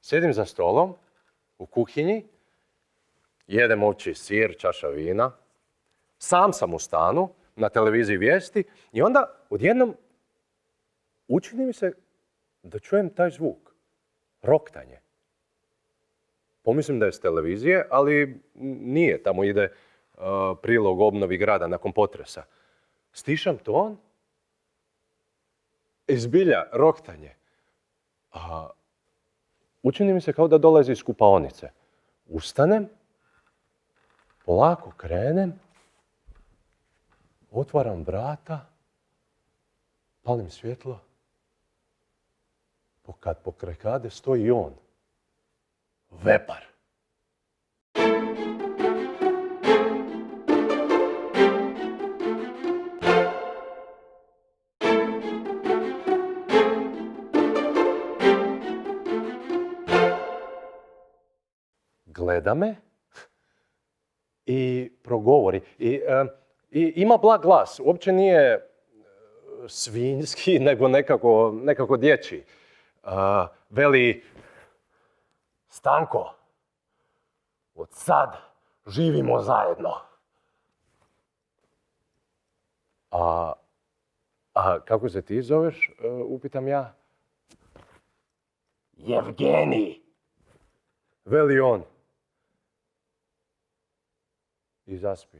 Sjedim za stolom u kuhinji, jedem ovčji sir, čaša vina, sam sam u stanu, na televiziji vijesti i onda odjednom učini mi se da čujem taj zvuk, roktanje. Pomislim da je s televizije, ali nije, tamo ide prilog obnovi grada nakon potresa. Stišam ton i zbilja, roktanje. Učini mi se kao da dolazi iz kupaonice. Ustanem, polako krenem, otvaram vrata, palim svjetlo, kad pokraj kade stoji on. Vepar. Gleda me i progovori. I ima blag glas. Uopće nije svinjski, nego nekako dječji. Veli, Stanko, od sad živimo zajedno. A kako se ti zoveš, upitam ja. Jevgenij, veli on. I zaspi.